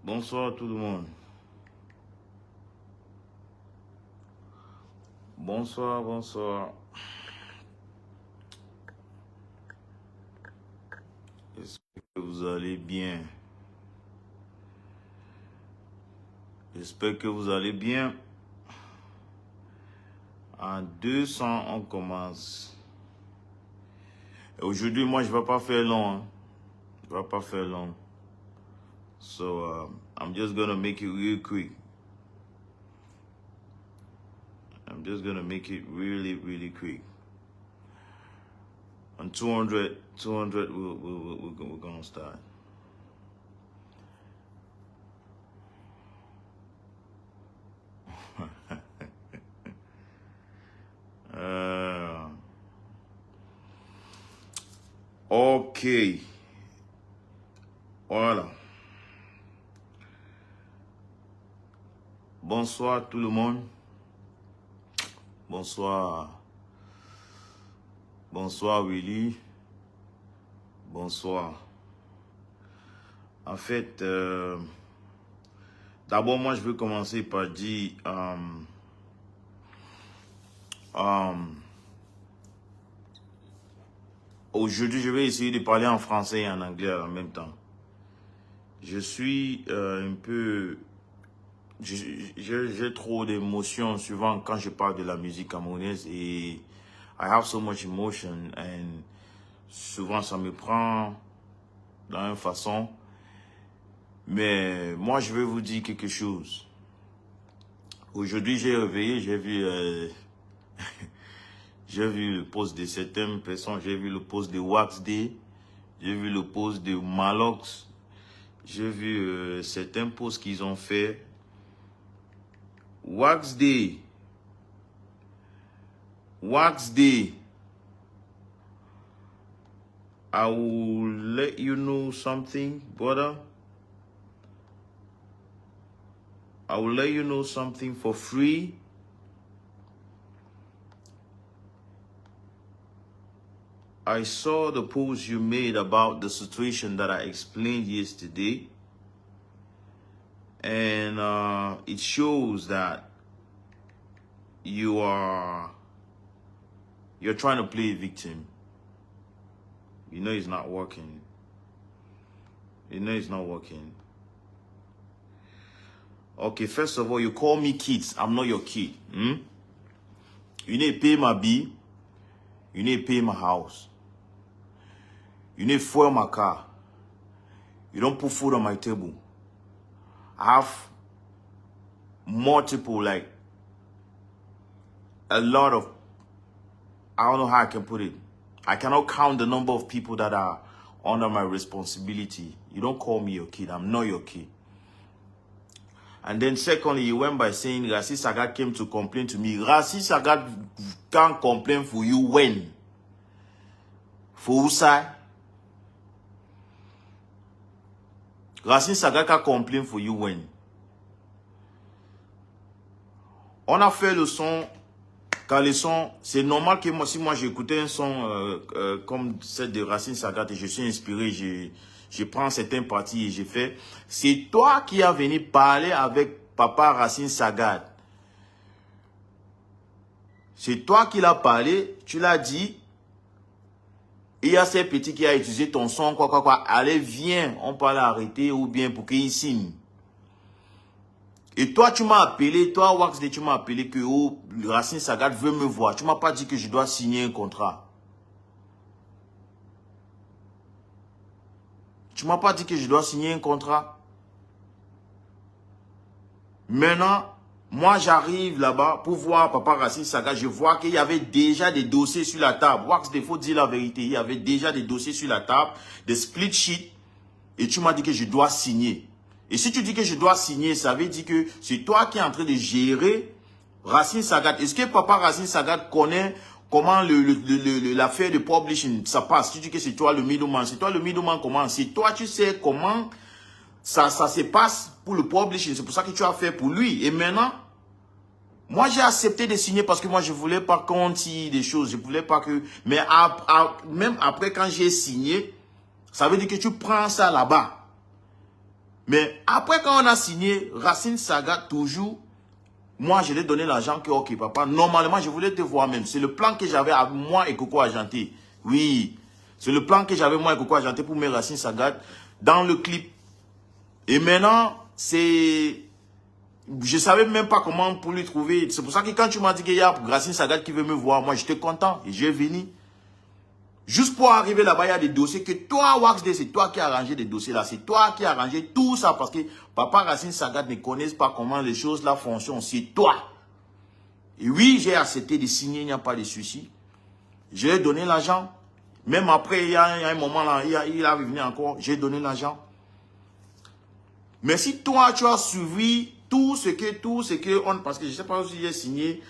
Bonsoir tout le monde. Bonsoir. J'espère que vous allez bien. En 200, on commence. Aujourd'hui, moi, je ne vais pas faire long. So, I'm just going to make it real quick. I'm just going to make it really quick. On 200, we're going to start. Ok. Voilà. Bonsoir tout le monde. Bonsoir Willy. Bonsoir. En fait, d'abord moi je veux commencer par dire aujourd'hui je vais essayer de parler en français et en anglais en même temps. Je suis un peu... J'ai trop d'émotions souvent quand je parle de la musique camerounaise et I have so much emotion and souvent ça me prend dans une façon. Mais moi je vais vous dire quelque chose. Aujourd'hui j'ai réveillé, j'ai vu j'ai vu le post de certaines personnes, j'ai vu le post de Wax Day, j'ai vu le post de Malox, j'ai vu certains posts qu'ils ont fait. Wax Day. I will let you know something, brother. I will let you know something for free. I saw the post you made about the situation that I explained yesterday. And it shows that you're trying to play a victim. You know it's not working. Okay, first of all, you call me kids. I'm not your kid. You need to pay my bill. You need to pay my house. You need to fuel my car. You don't put food on my table. I have multiple, like, a lot of, I don't know how I can put it. I cannot count the number of people that are under my responsibility. You don't call me your kid. I'm not your kid. And then secondly, you went by saying Rassi Sagat came to complain to me. Rassi Sagat can't complain for you when? For Usai? Rassi Sagat can't complain for you when? On a fait le son. Quand le son, c'est normal que moi, si moi j'écoutais un son comme celle de Racine Sagat et je suis inspiré, je prends certains parties et je fais. C'est toi qui as venu parler avec papa Racine Sagat. C'est toi qui l'as parlé, tu l'as dit. Il y a ces petits qui a utilisé ton son, quoi. Allez, viens, on peut l'arrêter ou bien pour qu'il signe. Et toi, tu m'as appelé, toi, Wax Day, tu m'as appelé que oh, Racine Sagat veut me voir. Tu m'as pas dit que je dois signer un contrat. Tu m'as pas dit que je dois signer un contrat. Maintenant, moi, j'arrive là-bas pour voir papa Racine Sagat. Je vois qu'il y avait déjà des dossiers sur la table. Wax Day, faut dire la vérité. Il y avait déjà des dossiers sur la table, des split sheets. Et tu m'as dit que je dois signer. Et si tu dis que je dois signer, ça veut dire que c'est toi qui es en train de gérer Racine Sagat. Est-ce que papa Racine Sagat connaît comment l'affaire de publishing ça passe? Tu dis que c'est toi le middleman. C'est toi le middleman comment? C'est toi tu sais comment ça se passe pour le publishing. C'est pour ça que tu as fait pour lui. Et maintenant, moi j'ai accepté de signer parce que moi je voulais pas qu'on tire des choses. Je voulais pas que... Mais même après quand j'ai signé, ça veut dire que tu prends ça là-bas. Mais après, quand on a signé, Racine Sagat, toujours, moi, je lui ai donné l'argent que, ok, papa, normalement, je voulais te voir même. C'est le plan que j'avais avec moi et Coco Argenté. Oui, c'est le plan que j'avais moi et Coco Argenté pour mettre Racine Sagat dans le clip. Et maintenant, c'est... Je savais même pas comment pour lui trouver. C'est pour ça que quand tu m'as dit qu'il y a Racine Sagat qui veut me voir, moi, j'étais content et j'ai venu. Juste pour arriver là-bas, il y a des dossiers que toi, Waxday, c'est toi qui as arrangé des dossiers là. C'est toi qui as arrangé tout ça parce que papa Racine Sagat ne connaît pas comment les choses là fonctionnent. C'est toi. Et oui, j'ai accepté de signer, il n'y a pas de souci. J'ai donné l'argent. Même après, il y a un moment là, il a revenu encore, j'ai donné l'argent. Mais si toi, tu as suivi tout ce que parce que je ne sais pas si j'ai signé,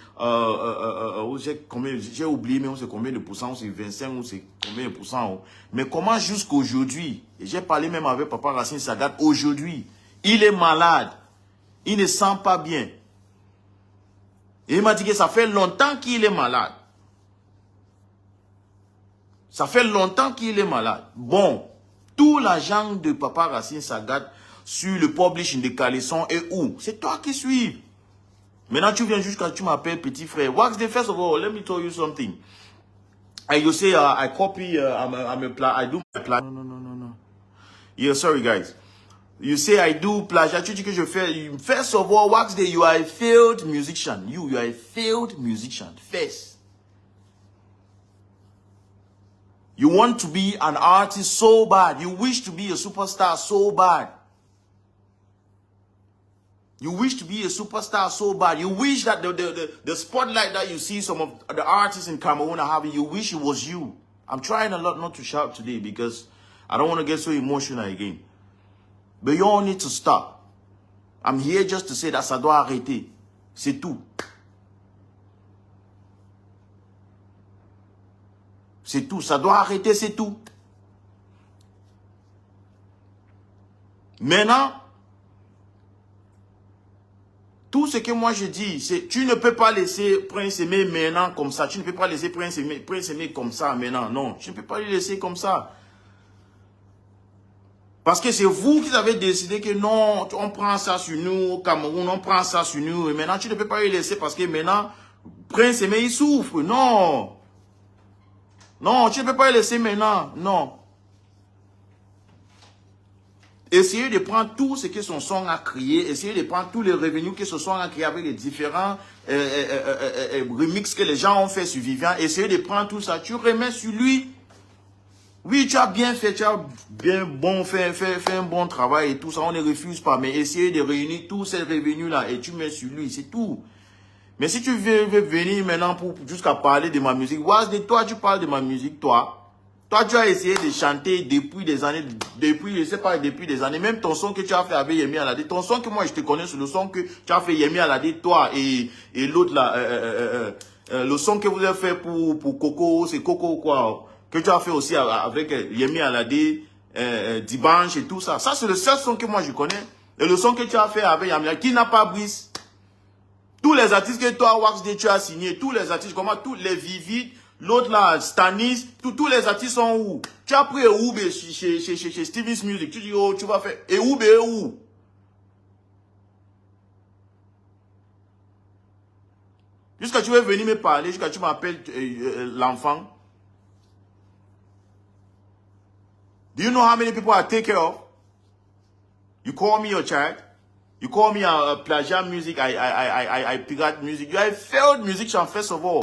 j'ai oublié, mais on sait combien de pourcents, c'est 25 ou c'est combien de pourcents. Mais comment jusqu'aujourd'hui, et j'ai parlé même avec papa Racine Sagat, aujourd'hui, il est malade, il ne sent pas bien. Et il m'a dit que ça fait longtemps qu'il est malade. Ça fait longtemps qu'il est malade. Bon, tout l'argent de papa Racine Sagat sur le publishing de Calisson est où? C'est toi qui suis. Maintenant, tu viens jusqu'à tu m'appelles petit frère. Waxday, first of all, let me tell you something. And you say, I copy, I do my plagiat. No. Yeah, sorry guys. You say I do plagiat. Tu dis que je fais. First of all, Waxday, you are a failed musician. You are a failed musician. First. You want to be an artist so bad. You wish to be a superstar so bad. You wish to be a superstar so bad. You wish that the spotlight that you see some of the artists in Cameroon are having, you wish it was you. I'm trying a lot not to shout today because I don't want to get so emotional again. But you all need to stop. I'm here just to say that ça doit arrêter. C'est tout. C'est tout. Ça doit arrêter, c'est tout. Maintenant, tout ce que moi je dis, c'est tu ne peux pas laisser Prince Aimé maintenant comme ça. Tu ne peux pas laisser Prince Aimé comme ça maintenant. Non, tu ne peux pas le laisser comme ça. Parce que c'est vous qui avez décidé que non, on prend ça sur nous, au Cameroun, on prend ça sur nous. Et maintenant, tu ne peux pas le laisser parce que maintenant, Prince Aimé, il souffre. Non. Non, tu ne peux pas le laisser maintenant. Non. Essayez de prendre tout ce que son son a créé, essayez de prendre tous les revenus que ce son a créé avec les différents remixes que les gens ont fait sur Vivian, essayez de prendre tout ça, tu remets sur lui. Oui, tu as bien fait, tu as bien fait un bon travail et tout ça, on ne refuse pas, mais essayez de réunir tous ces revenus-là et tu mets sur lui, c'est tout. Mais si tu veux venir maintenant pour jusqu'à parler de ma musique, Waxday, toi, tu parles de ma musique, toi. Toi, tu as essayé de chanter depuis des années, je sais pas, depuis des années. Même ton son que tu as fait avec Yemi Alade, ton son que moi je te connais sur le son que tu as fait Yemi Alade, toi et l'autre là, le son que vous avez fait pour Coco, c'est Coco quoi, que tu as fait aussi avec Yemi Alade, Dibanche et tout ça. Ça, c'est le seul son que moi je connais. Et le son que tu as fait avec Yemi Alade, qui n'a pas brise. Tous les artistes que toi, Waxday, tu as signé, tous les artistes, comment, tous les Vivid, l'autre là, Stanis, tous les artistes sont où? Tu as pris Eoub chez Stevie's Music. Tu dis, oh, tu vas faire Eoub et où? Jusqu'à tu veux venir me parler, jusqu'à tu m'appelles l'enfant. Do you know how many people I take care of? You call me your child? You call me a plagiat music, I pirate music. You are a failed musician, first of all.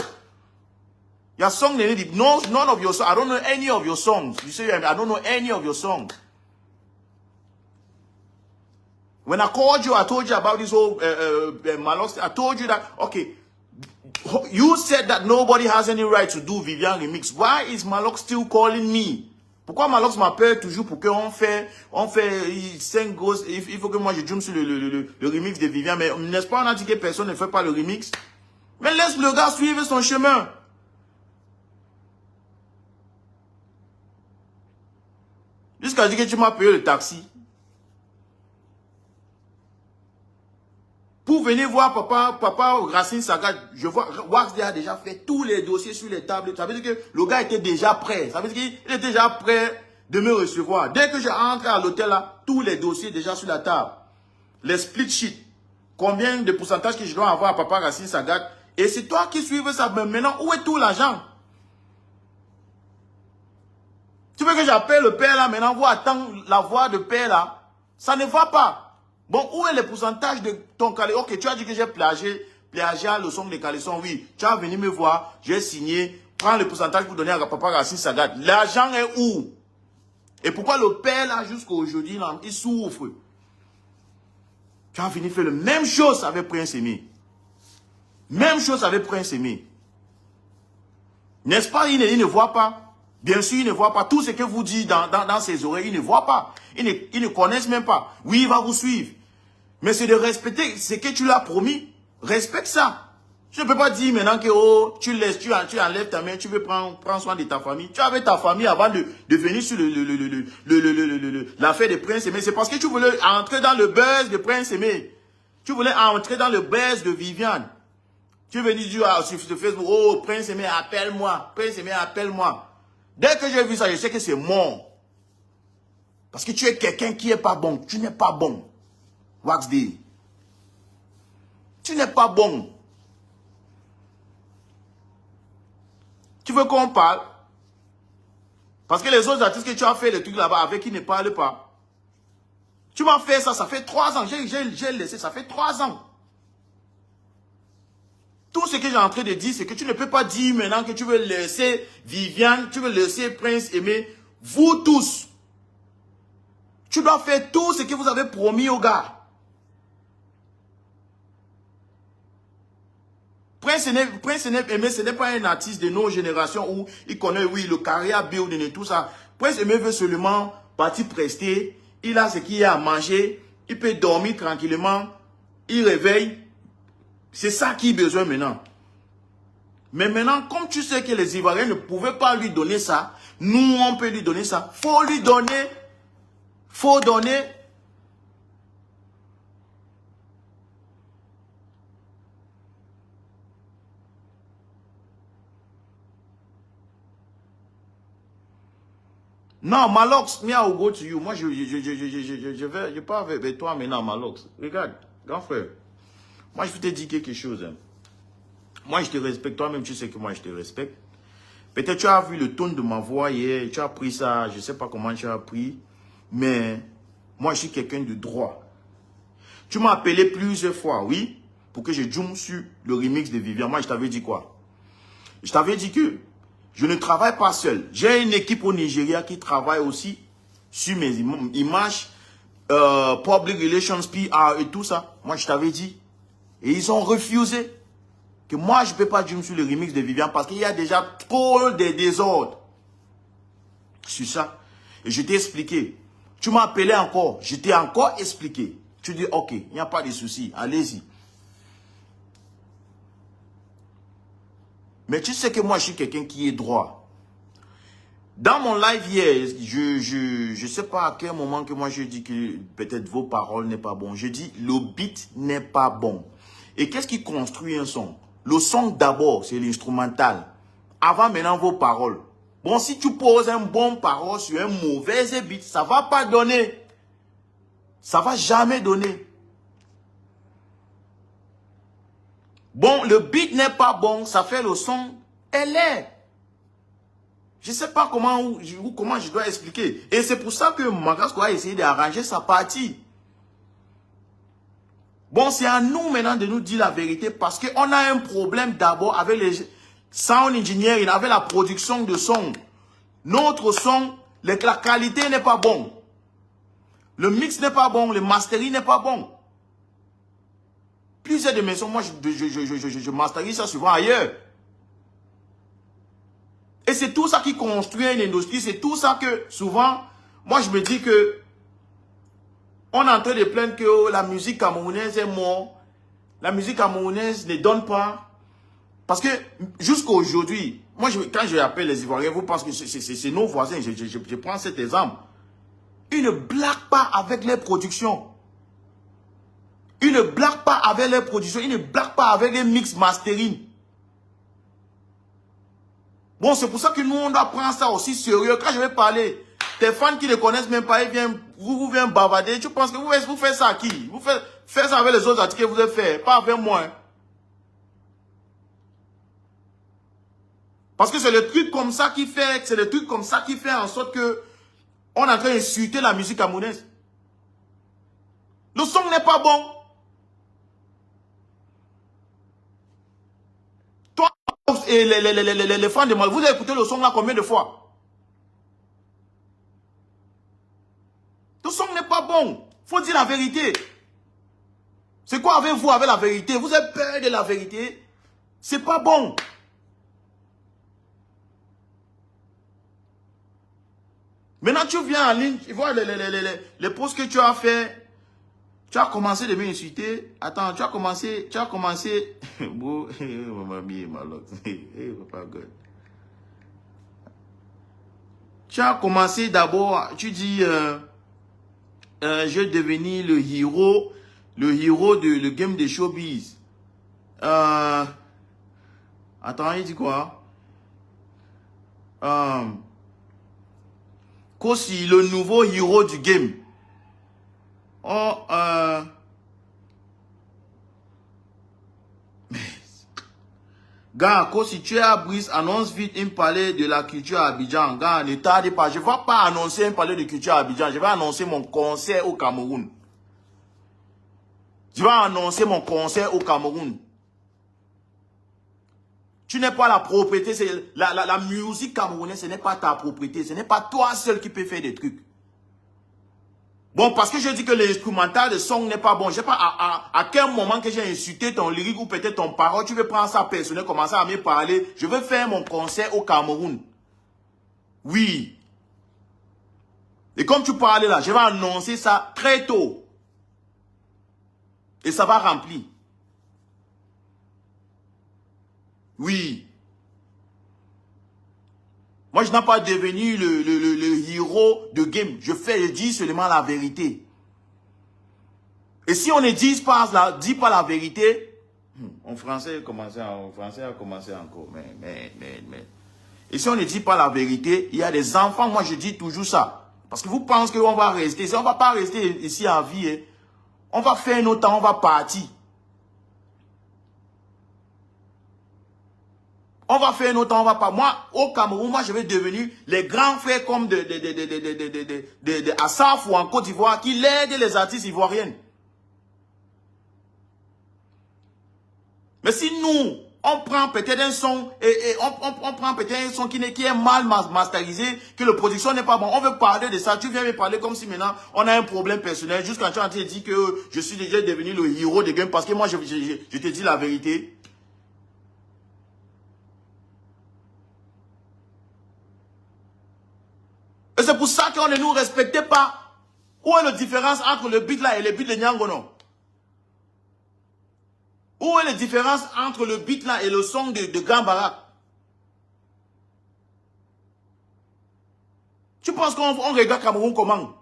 Your song, none of your songs. I don't know any of your songs. You say, I don't know any of your songs. When I called you, I told you about this whole Malox. I told you that, okay, you said that nobody has any right to do Vivian remix. Why is Malox still calling me? Pourquoi Malox m'appelle toujours pour qu'on fait 5 grosses, il faut que moi je jump sur le remix de Vivian, mais n'est-ce pas, on a dit que personne ne fait pas le remix? Mais laisse le gars suivre son chemin. Jusqu'à dire que tu m'as payé le taxi. Pour venir voir papa Racine Sagat, je vois, Waxday a déjà fait tous les dossiers sur les tables. Ça veut dire que le gars était déjà prêt. Ça veut dire qu'il était déjà prêt de me recevoir. Dès que je rentre à l'hôtel là, tous les dossiers déjà sur la table. Les split sheets. Combien de pourcentage que je dois avoir à Papa Racine Sagat. Et c'est toi qui suives ça. Mais maintenant, où est tout l'argent? Tu veux que j'appelle le père là maintenant, vous attendre la voix de père là? Ça ne va pas. Bon, où est le pourcentage de ton caleçon? Ok, tu as dit que j'ai plagié le son des caleçons. Oui, tu as venu me voir, j'ai signé. Prends le pourcentage pour donner à Papa Racine Sagat. L'argent est où? Et pourquoi le père là, jusqu'à aujourd'hui, il souffre? Tu as venu faire la même chose avec Prince Aimé. Même chose avec Prince Aimé. N'est-ce pas? Il ne voit pas. Bien sûr, il ne voit pas. Tout ce que vous dites dans ses oreilles, il ne voit pas. Il ne connaissent même pas. Oui, il va vous suivre. Mais c'est de respecter ce que tu l'as promis. Respecte ça. Je ne peux pas dire maintenant que oh, tu enlèves ta main, tu veux prendre soin de ta famille. Tu avais ta famille avant de venir sur l'affaire de Prince Aimé. C'est parce que tu voulais entrer dans le buzz de Prince Aimé. Tu voulais entrer dans le buzz de Viviane. Tu es venu dire sur Facebook, oh, Prince Aimé, appelle-moi. Prince Aimé, appelle-moi. Dès que j'ai vu ça, je sais que c'est mort. Parce que tu es quelqu'un qui n'est pas bon. Tu n'es pas bon. Wax D. Tu n'es pas bon. Tu veux qu'on parle? Parce que les autres artistes que tu as fait, les trucs là-bas, avec qui ne parlent pas. Tu m'as fait ça, ça fait 3 ans. J'ai laissé, ça fait 3 ans. Tout ce que j'ai en train de dire, c'est que tu ne peux pas dire maintenant que tu veux laisser Viviane, tu veux laisser Prince Aimé. Vous tous. Tu dois faire tout ce que vous avez promis aux gars. Prince Aimé, ce n'est pas un artiste de nos générations où il connaît, oui, le carrière building et tout ça. Prince Aimé veut seulement partir prester. Il a ce qu'il y a à manger. Il peut dormir tranquillement. Il réveille. C'est ça qu'il a besoin maintenant. Mais maintenant, comme tu sais que les Ivoiriens ne pouvaient pas lui donner ça, nous, on peut lui donner ça. Faut lui donner. Faut donner. Non, Malox, me I will go to you. Moi, je parle avec toi maintenant, Malox. Regarde, grand frère. Moi, je vais te dire quelque chose. Hein. Moi, je te respecte. Toi-même, tu sais que moi, je te respecte. Peut-être tu as vu le ton de ma voix hier. Tu as pris ça. Je ne sais pas comment tu as pris. Mais moi, je suis quelqu'un de droit. Tu m'as appelé plusieurs fois, oui, pour que je zoome sur le remix de Viviane. Moi, je t'avais dit quoi? Je t'avais dit que je ne travaille pas seul. J'ai une équipe au Nigeria qui travaille aussi sur mes images, public relations, PR et tout ça. Moi, je t'avais dit. Et ils ont refusé que moi, je ne peux pas zoom sur le remix de Viviane parce qu'il y a déjà trop de désordres sur ça. Et je t'ai expliqué. Tu m'as appelé encore. Je t'ai encore expliqué. Tu dis, ok, il n'y a pas de souci. Allez-y. Mais tu sais que moi, je suis quelqu'un qui est droit. Dans mon live hier, je ne sais pas à quel moment que moi, je dis que peut-être vos paroles n'est pas bon. Je dis, le beat n'est pas bon. Et qu'est-ce qui construit un son? Le son d'abord, c'est l'instrumental. Avant maintenant vos paroles. Bon, si tu poses un bon parole sur un mauvais beat, ça ne va pas donner. Ça ne va jamais donner. Bon, le beat n'est pas bon, ça fait le son, elle est. Je ne sais pas comment je dois expliquer. Et c'est pour ça que Magasco a essayé d'arranger sa partie. Bon, c'est à nous maintenant de nous dire la vérité parce qu'on a un problème d'abord avec les sound engineering, avec la production de son. Notre son, la qualité n'est pas bonne. Le mix n'est pas bon, le mastering n'est pas bon. Plusieurs de mes sons, moi, je masterise ça souvent ailleurs. Et c'est tout ça qui construit une industrie. C'est tout ça que, souvent, moi, je me dis que on est en train de plaindre que oh, la musique camerounaise est morte. La musique camerounaise ne donne pas. Parce que, jusqu'à aujourd'hui, moi, quand je appelle les Ivoiriens, vous pensez que c'est nos voisins. Je prends cet exemple. Ils ne blaguent pas avec les productions. Ils ne blaguent pas avec les productions. Ils ne blaguent pas avec les mix mastering. Bon, c'est pour ça que nous, on doit prendre ça aussi sérieux. Quand je vais parler, tes fans qui ne connaissent même pas, ils viennent, vous viennent bavarder. Tu penses que vous faites ça à qui? Vous faites ça avec les autres artistes que vous avez fait, pas avec moi. Hein. Parce que c'est le truc comme ça qui fait, c'est le truc comme ça qui fait en sorte que on est en train d'insulter la musique camerounaise. Le son n'est pas bon. Toi et les fans de moi, vous avez écouté le son là combien de fois? Le son n'est pas bon. Faut dire la vérité. C'est quoi avec vous, avec la vérité? Vous avez peur de la vérité? C'est pas bon. Maintenant, tu viens en ligne, tu vois les posts que tu as fait. Tu as commencé de m'insulter. Attends, tu as commencé. Bon, maman mia, malade. Tu as commencé d'abord, tu dis, je vais devenir le héros de le game des showbiz. Attends, il dit quoi? Kosi, le nouveau héros du game. Oh, gars, si tu es à Brice, annonce vite un palais de la culture à Abidjan. Gars, ne tarde pas. Je ne vais pas annoncer un palais de culture à Abidjan. Je vais annoncer mon concert au Cameroun. Je vais annoncer mon concert au Cameroun. Tu n'es pas la propriété. La musique camerounaise, ce n'est pas ta propriété. Ce n'est pas toi seul qui peux faire des trucs. Bon, parce que je dis que l'instrumental de son n'est pas bon. Je sais pas à quel moment que j'ai insulté ton lyrique ou peut-être ton parole, tu veux prendre ça personnel, commencer à me parler. Je veux faire mon concert au Cameroun. Oui. Et comme tu parlais là, je vais annoncer ça très tôt. Et ça va remplir. Oui. Moi, je n'ai pas devenu le héros de game. Je dis seulement la vérité. Et si on ne dit pas la vérité, en français, a commencé encore. Mais. Et si on ne dit pas la vérité, il y a des enfants, moi je dis toujours ça. Parce que vous pensez qu'on va rester. Si on ne va pas rester ici en vie, hein, on va faire notre temps, on va partir. On va faire notre temps, on va pas. Moi, au Cameroun, moi, je vais devenir les grands frères comme de Assaf ou en Côte d'Ivoire qui l'aident les artistes ivoiriens. Mais si nous, on prend peut-être un son et on prend peut-être un son qui est mal masterisé, que la production n'est pas bon, on veut parler de ça. Tu viens me parler comme si maintenant on a un problème personnel. Juste quand tu as dit que je suis déjà devenu le héros des games parce que moi, je te dis la vérité. Et c'est pour ça qu'on ne nous respectait pas. Où est la différence entre le beat là et le beat de Nyangono? Où est la différence entre le beat là et le son de Grand Barak? Tu penses qu'on regarde Cameroun comment?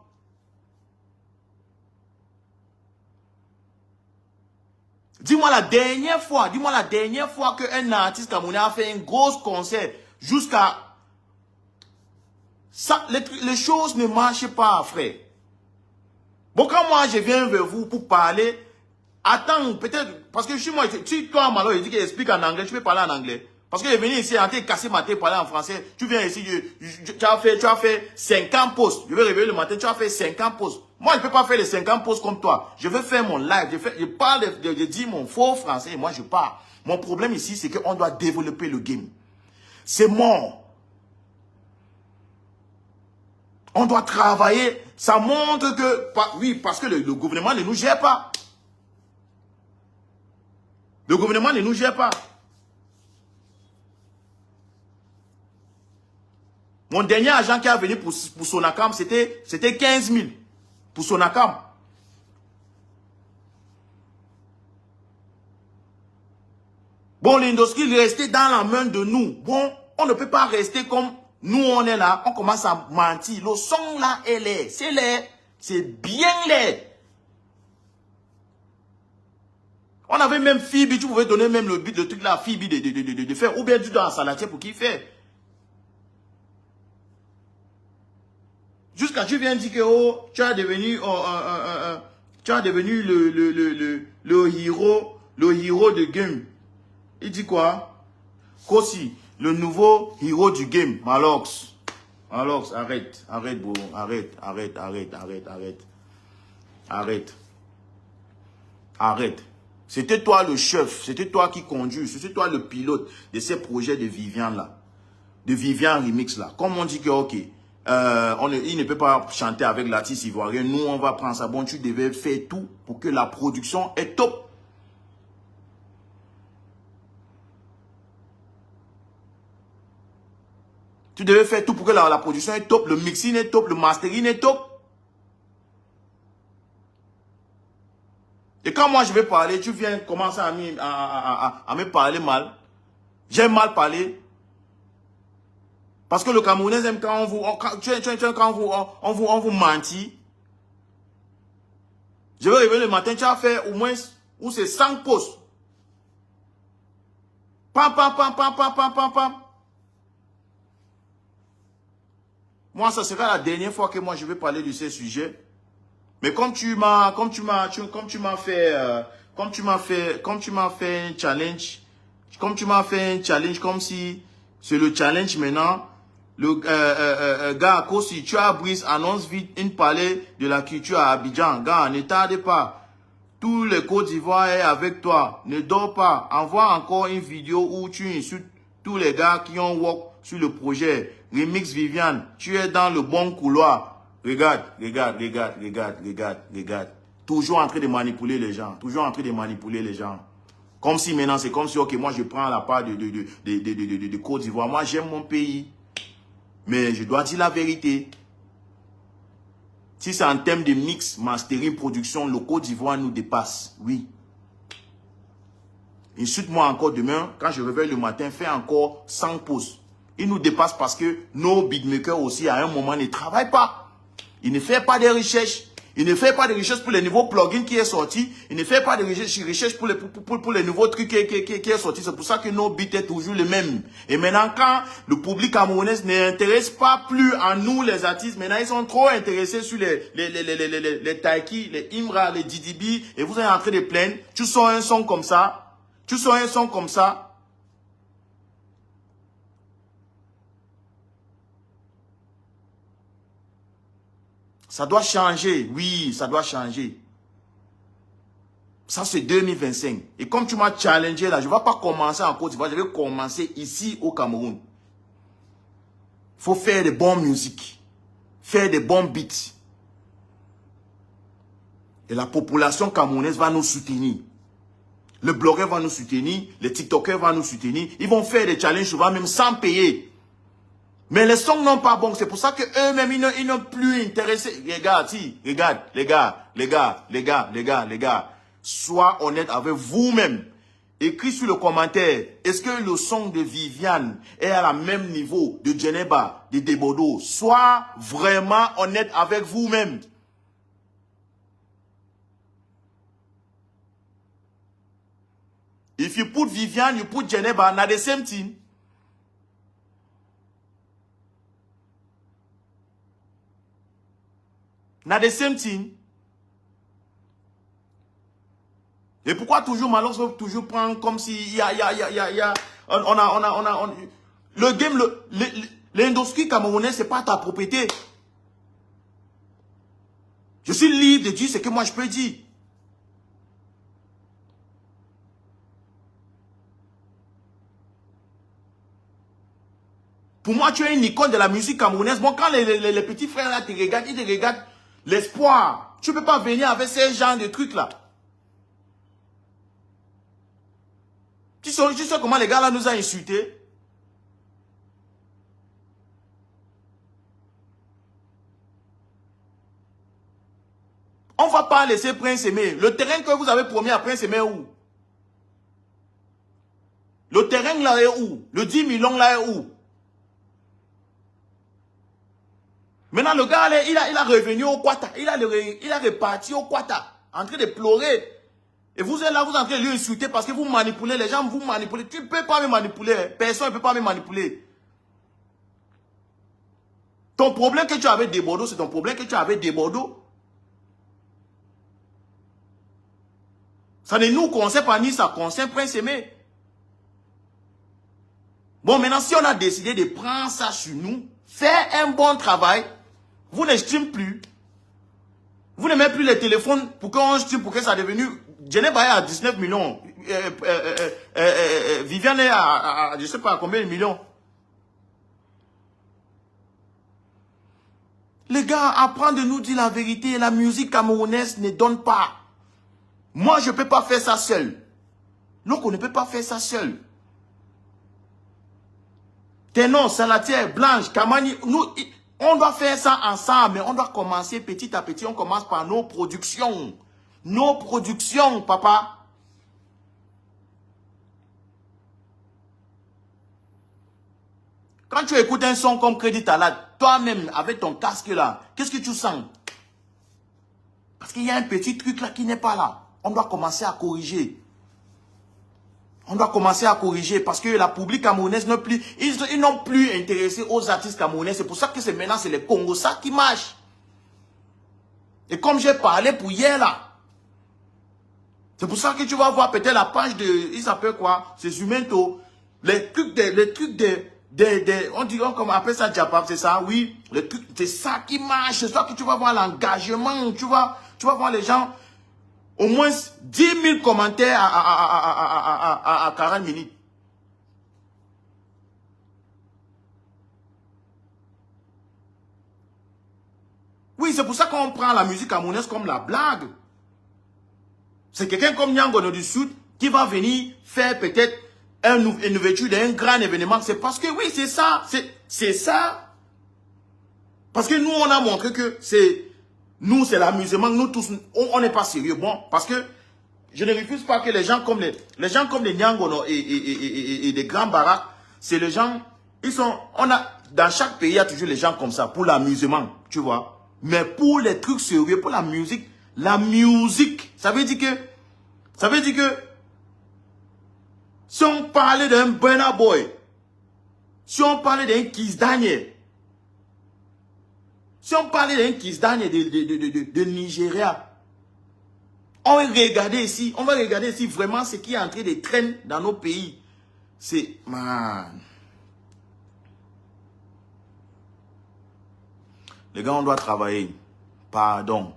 Dis-moi la dernière fois qu'un artiste camerounais a fait un gros concert jusqu'à... Ça, les choses ne marchent pas, frère. Bon, quand moi je viens vers vous pour parler, attends, peut-être, parce que je suis moi, toi, Malo, il dit qu'il explique en anglais, tu peux parler en anglais. Parce que je venu ici, en train de casser ma tête, parler en français, tu viens ici, tu as fait 50 posts. Je vais réveiller le matin, tu as fait 50 posts. Moi, je ne peux pas faire les 50 posts comme toi. Je veux faire mon live, je parle, je dis mon faux français, et moi je parle. Mon problème ici, c'est qu'on doit développer le game. C'est mort. On doit travailler. Ça montre que... Oui, parce que le gouvernement ne nous gère pas. Le gouvernement ne nous gère pas. Mon dernier agent qui est venu pour Sonacam, c'était 15 000. Pour Sonacam. Bon, l'industrie est restée dans la main de nous. Bon, on ne peut pas rester comme... Nous, on est là, on commence à mentir. Le son là est laid. C'est laid. C'est bien laid. On avait même Phoebe, tu pouvais donner même le truc là à Phoebe de faire. Ou bien du dans la salatier pour qui fait. Jusqu'à tu viens dire que oh, tu as devenu, tu as devenu le héros de game. Il dit quoi? Kossi, le nouveau héros du game. Malox. Malox, arrête. Arrête, bro. Arrête. Arrête. C'était toi le chef. C'était toi qui conduis. C'était toi le pilote de ces projets de Viviane là. De Viviane Remix là. Comme on dit que, ok, il ne peut pas chanter avec l'artiste ivoirien. Nous, on va prendre ça. Bon, tu devais faire tout pour que la production est top. Tu devais faire tout pour que la production est top, le mixing est top, le mastering est top. Et quand moi je vais parler, tu viens commencer à me parler mal. J'aime mal parler. Parce que le Camerounais aime quand on vous mentit. Je vais réveiller le matin, tu as fait au moins, ou c'est 5 postes. Pam. Moi, ça sera la dernière fois que moi je vais parler de ces sujets. Mais comme tu m'as fait un challenge, comme si c'est le challenge maintenant, le gars, si tu as Brice, annonce vite une palais de la culture à Abidjan. Gars, ne tarde pas. Tous les Côte d'Ivoire est avec toi. Ne dors pas. Envoie encore une vidéo où tu insultes tous les gars qui ont work sur le projet. Remix Viviane, tu es dans le bon couloir. Regarde. Toujours en train de manipuler les gens. Comme si maintenant, c'est comme si, ok, moi je prends la part de Côte d'Ivoire. Moi j'aime mon pays. Mais je dois dire la vérité. Si c'est en termes de mix, mastering, production, le Côte d'Ivoire nous dépasse. Oui. Insulte-moi encore demain, quand je réveille le matin, fais encore 100 pauses. Il nous dépasse parce que nos beatmakers aussi, à un moment, ne travaillent pas. Ils ne font pas de recherches. Ils ne font pas de recherches pour les nouveaux plugins qui est sorti. Ils ne font pas de recherches pour les nouveaux trucs qui est sorti. C'est pour ça que nos beats sont toujours les mêmes. Et maintenant, quand le public camerounais n'intéresse pas plus à nous, les artistes, maintenant, ils sont trop intéressés sur les Taiki, les Imra, les Didibi, et vous êtes en train de plaindre. Tu sors un son comme ça. Ça doit changer. Oui, ça doit changer. Ça, c'est 2025. Et comme tu m'as challengé là, je ne vais pas commencer en Côte d'Ivoire, je vais commencer ici au Cameroun. Il faut faire de bonnes musiques. Faire de bons beats. Et la population camerounaise va nous soutenir. Le blogueur va nous soutenir. Les TikTokers vont nous soutenir. Ils vont faire des challenges souvent même sans payer. Mais les sons n'ont pas bon. C'est pour ça que eux-mêmes, ils n'ont plus intéressé. Regarde, les gars. Sois honnête avec vous-même. Écris sur le commentaire. Est-ce que le son de Viviane est à la même niveau de Djeneba, de Debodo? Sois vraiment honnête avec vous-même. If you put Viviane, you put Djeneba, not the same thing. Not the same thing. Et pourquoi toujours Malox veut toujours prendre comme si le game, l'industrie camerounaise, c'est pas ta propriété. Je suis libre de dire ce que moi je peux dire. Pour moi, tu es une icône de la musique camerounaise. Bon, quand les petits frères là te regardent, ils te regardent l'espoir. Tu ne peux pas venir avec ces genres de trucs là. Tu sais comment les gars là nous ont insultés? On ne va pas laisser Prince Aimé. Le terrain que vous avez promis à Prince Aimé est où? Le terrain là est où? Le 10 millions là est où? Maintenant, le gars, il a revenu au Kwata. Il a reparti au Kwata. En train de pleurer. Et vous êtes là, vous êtes en train de lui insulter parce que vous manipulez. Les gens vous manipulez. Tu ne peux pas me manipuler. Personne ne peut pas me manipuler. Ton problème que tu avais des Bordeaux, c'est ton problème que tu avais des Bordeaux. Ça ne nous concerne pas ni ça concerne Prince Aimé. Bon, maintenant, si on a décidé de prendre ça sur nous, faire un bon travail, vous ne streamez plus. Vous ne mettez plus les téléphones pour qu'on stream, pour que ça soit devenu... Jenny Baye à 19 millions. Viviane est à je ne sais pas combien de millions. Les gars, apprendre de nous dire la vérité. La musique camerounaise ne donne pas. Moi, je ne peux pas faire ça seul. Donc, on ne peut pas faire ça seul. Ténon, Salatière, Blanche, Kamani, nous, on doit faire ça ensemble, mais on doit commencer petit à petit. On commence par nos productions. Nos productions, papa. Quand tu écoutes un son comme Crédit Talade, toi-même, avec ton casque là, qu'est-ce que tu sens? Parce qu'il y a un petit truc là qui n'est pas là. On doit commencer à corriger. On doit commencer à corriger parce que la public camerounaise n'a plus, ils n'ont plus intéressé aux artistes camerounais. C'est pour ça que maintenant c'est les Congos qui marchent. Et comme j'ai parlé pour hier là, c'est pour ça que tu vas voir peut-être la page de, il s'appelle quoi? C'est Zumento. Les trucs on dit, on appelle ça Diapap, c'est ça, oui. Les trucs, c'est ça qui marche. C'est ça que tu vas voir l'engagement. Tu vas voir les gens. Au moins 10 000 commentaires à 40 minutes. Oui, c'est pour ça qu'on prend la musique camerounaise comme la blague. C'est quelqu'un comme Nyangono du Sud qui va venir faire peut-être une ouverture d'un grand événement. C'est parce que, oui, c'est ça. C'est ça. Parce que nous, on a montré que c'est... Nous, c'est l'amusement. Nous tous, on n'est pas sérieux. Bon, parce que je ne refuse pas que les gens comme les Nyangono et des grands baraques, c'est les gens, dans chaque pays, il y a toujours les gens comme ça, pour l'amusement, tu vois. Mais pour les trucs sérieux, pour la musique, ça veut dire que, si on parlait d'un Burna Boy, si on parlait d'un Kiss Daniel, si on parlait d'un Kiss Daniel de Nigeria, on va regarder ici vraiment ce qui est en train de traîner dans nos pays. C'est, man. Les gars, on doit travailler. Pardon.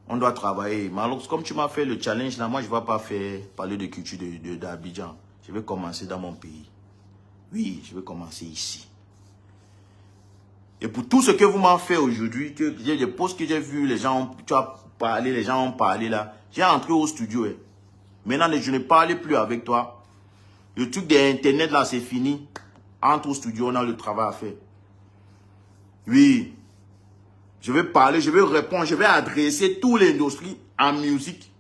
On doit travailler. Mais alors, comme tu m'as fait le challenge là, moi je ne vais pas parler de culture d'Abidjan. Je vais commencer dans mon pays. Oui, je vais commencer ici. Et pour tout ce que vous m'en faites aujourd'hui, les posts que j'ai vus, les gens, tu as parlé, les gens ont parlé là. J'ai entré au studio. Maintenant, je ne parle plus avec toi. Le truc d'Internet là, c'est fini. Entre au studio, on a le travail à faire. Oui. Je vais parler, je vais répondre, je vais adresser toute l'industrie en musique.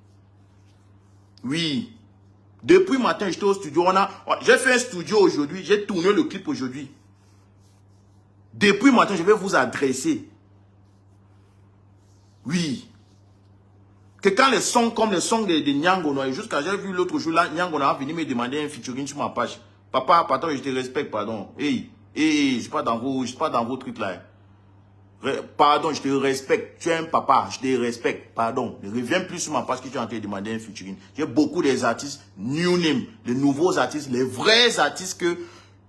Oui. Depuis matin, j'étais au studio. J'ai fait un studio aujourd'hui. J'ai tourné le clip aujourd'hui. Depuis matin, je vais vous adresser. Oui. Que quand les sons comme les sons de Nyangono, jusqu'à j'ai vu l'autre jour là, Nyangono a venu me demander un featuring sur ma page. Papa, pardon, je te respecte, pardon. Hey, je suis pas dans vos trucs là. Pardon, je te respecte. Tu es un papa, je te respecte. Pardon. Ne reviens plus sur ma page que tu es en train de demander un featuring. J'ai beaucoup des artistes new name, de nouveaux artistes, les vrais artistes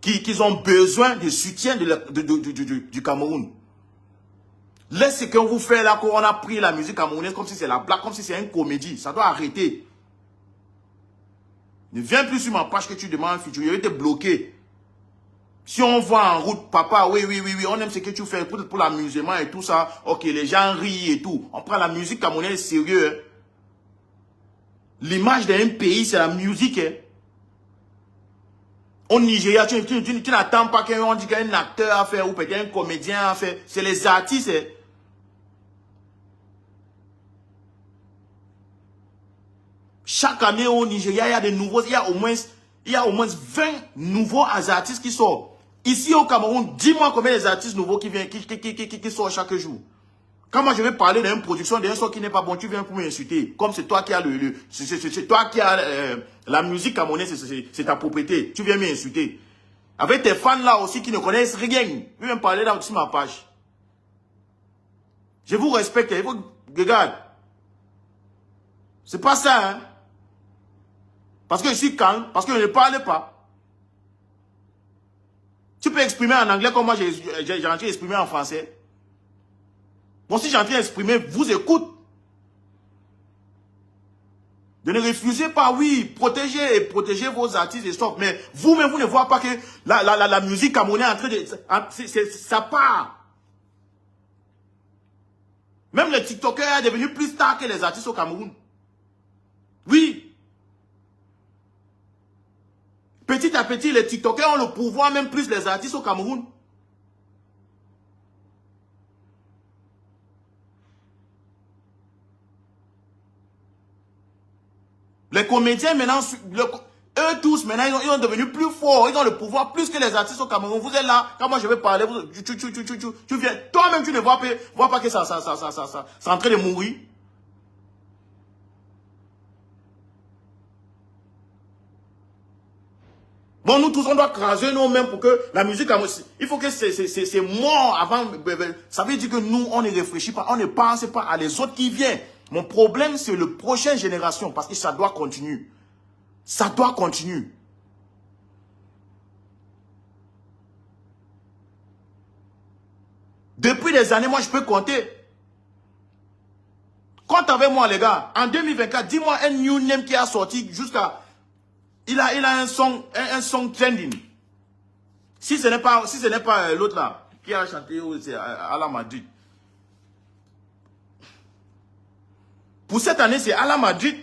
qui ont besoin de soutien du Cameroun. Laissez ce qu'on vous fait là, qu'on a pris la musique camerounaise comme si c'est la blague, comme si c'est une comédie. Ça doit arrêter. Ne viens plus sur ma page que tu demandes un featuring. Je vais te bloquer. Si on voit en route, papa, oui, on aime ce que tu fais pour l'amusement et tout ça. Ok, les gens rient et tout. On prend la musique camerounaise sérieux. Hein. L'image d'un pays, c'est la musique. Hein. Au Nigeria, tu n'attends pas qu'on dise qu'un acteur a fait ou peut-être un comédien a fait. C'est les artistes. Hein. Chaque année au Nigeria, il y a des nouveaux, il y a au moins 20 nouveaux artistes qui sortent. Ici au Cameroun, dis-moi combien les artistes nouveaux qui viennent, qui sortent chaque jour. Quand moi je vais parler d'une production, d'un son qui n'est pas bon, tu viens pour m'insulter. Comme c'est toi qui as c'est toi qui as la musique camerounaise, c'est ta propriété. Tu viens m'insulter. Avec tes fans là aussi qui ne connaissent rien. Je vais me parler là sur ma page. Je vous respecte. Il faut... Regarde. C'est pas ça, hein. Parce que je suis calme, parce que je ne parle pas. Tu peux exprimer en anglais comme moi j'ai envie d'exprimer en français. Bon, si j'ai envie d'exprimer, vous écoute. De ne refusez pas, oui, protégez vos artistes et stop. Mais vous-même, vous ne voyez pas que la musique camerounaise est en train de... ça part. Même les TikTokers sont devenus plus stars que les artistes au Cameroun. Oui. Petit à petit, les TikTokers ont le pouvoir, même plus les artistes au Cameroun. Les comédiens maintenant, eux tous maintenant, ils sont devenus plus forts, ils ont le pouvoir plus que les artistes au Cameroun. Vous êtes là, quand moi je vais parler, tu viens, toi-même tu ne vois pas que ça c'est en train de mourir. Bon, nous tous, on doit craser nous-mêmes pour que la musique, il faut que c'est mort avant. Ça veut dire que nous, on ne réfléchit pas, on ne pense pas à les autres qui viennent. Mon problème, c'est le prochaine génération, parce que ça doit continuer. Ça doit continuer. Depuis des années, moi, je peux compter. Compte avec moi, les gars. En 2024, dis-moi un new name qui a sorti jusqu'à... Il a un song trending. Si ce n'est pas l'autre là, qui a chanté à la Madrid. Pour cette année, c'est à la Madrid.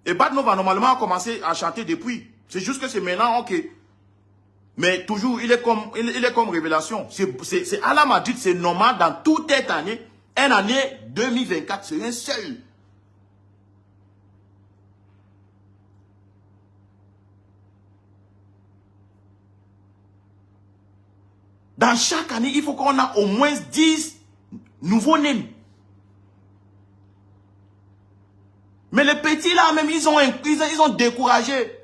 Et Bad Nova, normalement, a commencé à chanter depuis. C'est juste que c'est maintenant, ok. Mais toujours, il est comme révélation. C'est à la Madrid, c'est normal dans toute cette année. Une année 2024, c'est un seul. Dans chaque année, il faut qu'on ait au moins 10 nouveaux noms. Mais les petits là, même, ils ont découragé.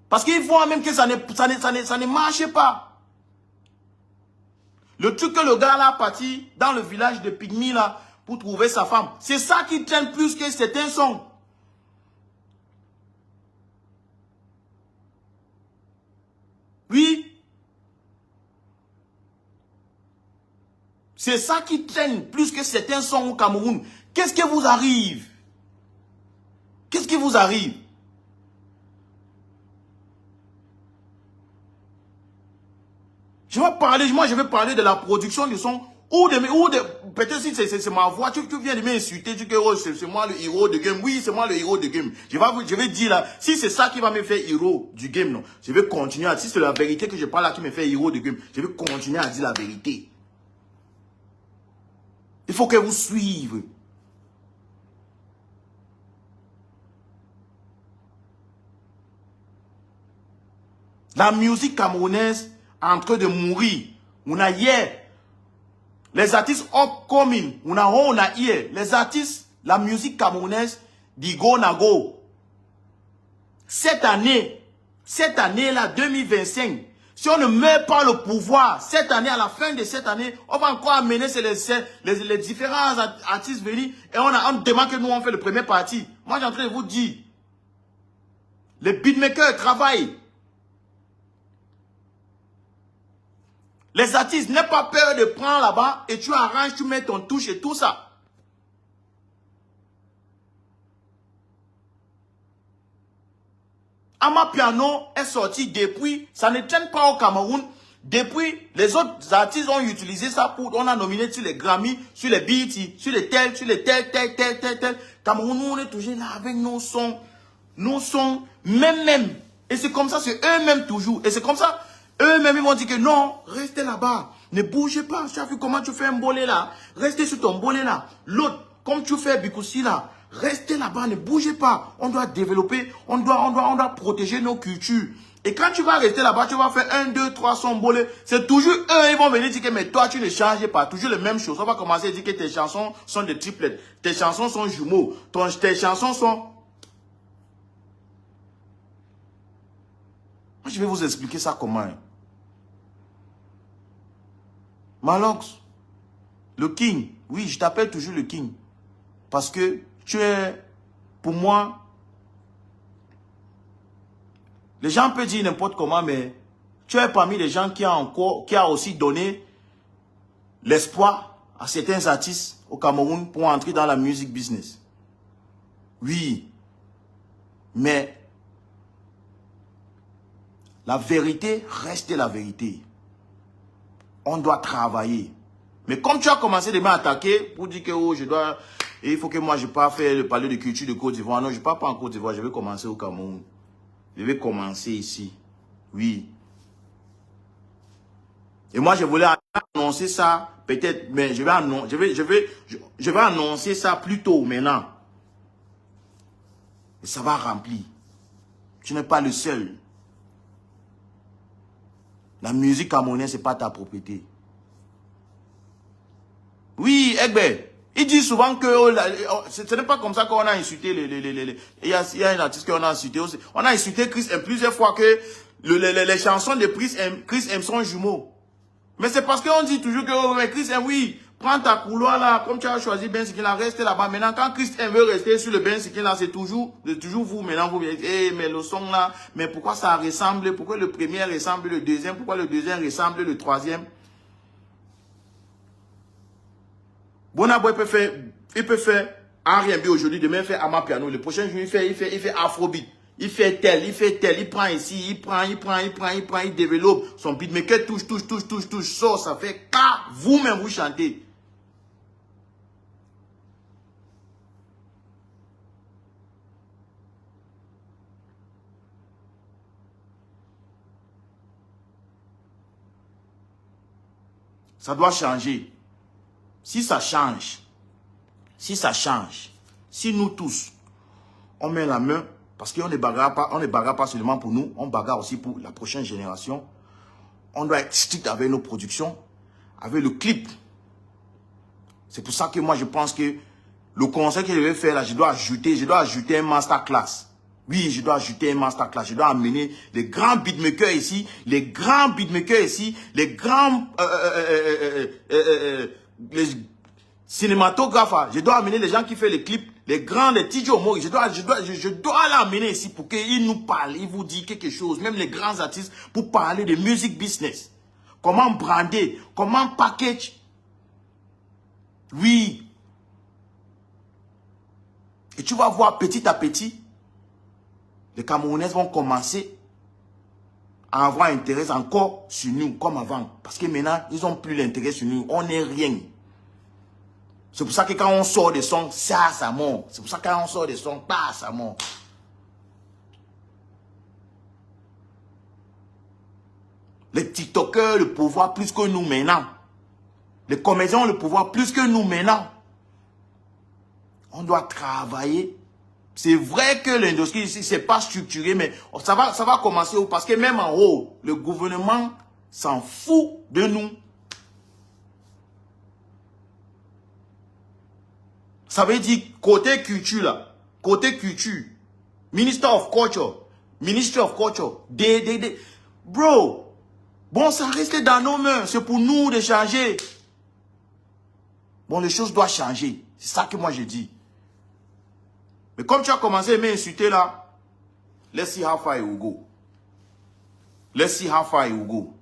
Parce qu'ils voient même que ça ne marche pas. Le truc que le gars là parti dans le village de Pygmy là pour trouver sa femme, c'est ça qui traîne plus que certains sons. Oui. C'est ça qui traîne plus que certains sons au Cameroun. Qu'est-ce qui vous arrive? Qu'est-ce qui vous arrive? Moi je vais parler de la production du son. Peut-être si c'est ma voix, tu viens de m'insulter, tu dis que oh, c'est moi le héros de game. Oui, c'est moi le héros de game. Je vais dire là, si c'est ça qui va me faire héros du game, non, je vais continuer à, si c'est la vérité que je parle là qui me fait héros de game, je vais continuer à dire la vérité. Il faut que vous suivez. La musique camerounaise est en train de mourir. On a hier. Les artistes upcoming. On a hier. Les artistes, la musique camerounaise, dit go na go. Cette année là, 2025, si on ne met pas le pouvoir, cette année, à la fin de cette année, on va encore amener les différents artistes venus et on demande que nous on fait le premier parti. Moi, j'ai en train de vous dire, les beatmakers travaillent. Les artistes, n'aie pas peur de prendre là-bas et tu arranges, tu mets ton touche et tout ça. Ama Piano est sorti depuis, ça ne traîne pas au Cameroun. Depuis, les autres artistes ont utilisé ça pour, on a nominé sur les Grammy, sur les BET, sur les tel. Cameroun, on est toujours là avec nos sons, même. Et c'est comme ça, c'est eux-mêmes toujours. Et c'est comme ça, eux-mêmes, ils vont dire que non, restez là-bas, ne bougez pas. Tu as vu comment tu fais un bolé là? Restez sur ton bolé là. L'autre, comme tu fais Bikoussi là, restez là-bas, ne bougez pas. On doit développer, on doit protéger nos cultures. Et quand tu vas rester là-bas, tu vas faire 1, 2, 3 sons bolés. C'est toujours eux, ils vont venir dire que mais toi, tu ne changes pas. Toujours les mêmes choses. On va commencer à dire que tes chansons sont des triplettes. Tes chansons sont jumeaux. Tes chansons sont... je vais vous expliquer ça comment. Hein. Malox, le king. Oui, je t'appelle toujours le king. Parce que tu es, pour moi, les gens peuvent dire n'importe comment, mais tu es parmi les gens qui a aussi donné l'espoir à certains artistes au Cameroun pour entrer dans la music business. Oui, mais la vérité reste la vérité. On doit travailler. Mais comme tu as commencé de m'attaquer pour dire que oh, je dois, et il faut que moi je pas faire le palais de culture de Côte d'Ivoire. Non, je ne pars pas en Côte d'Ivoire, je vais commencer au Cameroun. Je vais commencer ici. Oui. Et moi je voulais annoncer ça, peut-être, mais je vais annoncer ça plus tôt maintenant. Et ça va remplir. Tu n'es pas le seul. La musique camerounaise, ce n'est pas ta propriété. Oui, Egbe, il dit souvent que ce n'est pas comme ça qu'on a insulté il y a un artiste qu'on a insulté aussi. On a insulté Chris M plusieurs fois que les chansons de Chris M sont jumeaux. Mais c'est parce qu'on dit toujours que oh, Chris M, oui, prends ta couloir là, comme tu as choisi Ben Sikin là, reste là-bas. Maintenant, quand Chris M veut rester sur le Ben Sikin là, c'est toujours vous. Maintenant, vous dites, hey, mais le son là, mais pourquoi ça ressemble? Pourquoi le premier ressemble le deuxième? Pourquoi le deuxième ressemble le troisième? Bonabo, il peut faire R&B aujourd'hui, demain il fait Amapiano, le prochain jour il fait Afrobeat, il fait tel, il prend ici, il développe son beatmaker, touche, ça fait K, vous-même vous chantez. Ça doit changer. Si ça change, si nous tous, on met la main, parce qu'on ne bagarre pas seulement pour nous, on bagarre aussi pour la prochaine génération. On doit être strict avec nos productions, avec le clip. C'est pour ça que moi je pense que le conseil que je vais faire là, je dois ajouter un masterclass. Oui, je dois ajouter un masterclass. Je dois amener les grands beatmakers ici, les grands les cinématographes. Je dois amener les gens qui font les clips, les grands, les TJ Mori. Je dois l'amener ici pour qu'ils nous parlent, ils vous disent quelque chose, même les grands artistes, pour parler de music business. Comment brander, comment package. Oui. Et tu vas voir petit à petit, les Camerounais vont commencer à avoir intérêt encore sur nous, comme avant. Parce que maintenant, ils n'ont plus l'intérêt sur nous. On n'est rien. C'est pour ça que quand on sort des sons, ça monte. C'est pour ça que quand on sort des sons, ça monte. Les TikTokers ont le pouvoir plus que nous maintenant. Les comédiens ont le pouvoir plus que nous maintenant. On doit travailler. C'est vrai que l'industrie ici, c'est pas structuré, mais ça va commencer parce que même en haut, le gouvernement s'en fout de nous. Ça veut dire côté culture là, côté culture, Ministry of Culture, bro, bon ça reste dans nos mains, c'est pour nous de changer. Bon, les choses doivent changer, c'est ça que moi je dis. Mais comme tu as commencé à m'insulter là, let's see how far it will go. Let's see how far it will go.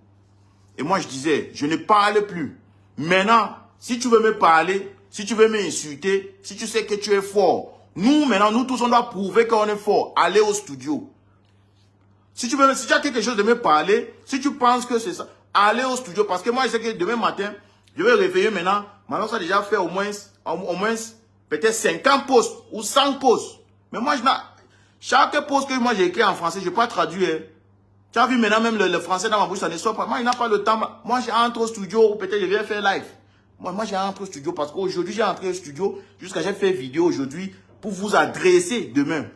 Et moi je disais, je ne parle plus. Maintenant, si tu veux me parler, si tu veux m'insulter, si tu sais que tu es fort, nous maintenant, nous tous on doit prouver qu'on est fort. Allez au studio. Si tu as quelque chose de me parler, si tu penses que c'est ça, allez au studio. Parce que moi je sais que demain matin, je vais réveiller maintenant. Maintenant ça a déjà fait au moins peut-être 50 posts ou 100 posts. Mais moi, chaque post que moi j'ai écrit en français, je ne peux pas traduire. Tu as vu maintenant même le français dans ma bouche, ça ne sort pas. Moi, il n'a pas le temps. Moi, j'ai entré au studio ou peut-être je viens faire live. Moi j'ai entré au studio parce qu'aujourd'hui, j'ai entré au studio jusqu'à j'ai fait vidéo aujourd'hui pour vous adresser demain.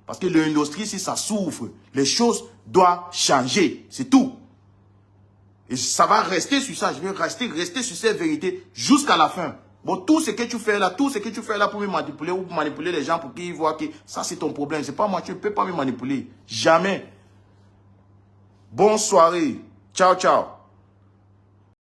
Parce que l'industrie, si ça souffre, les choses doivent changer. C'est tout. Et ça va rester sur ça. Je vais rester sur cette vérité jusqu'à la fin. Bon, tout ce que tu fais là pour me manipuler ou pour manipuler les gens pour qu'ils voient que ça c'est ton problème. C'est pas moi, tu ne peux pas me manipuler. Jamais. Bonne soirée. Ciao, ciao.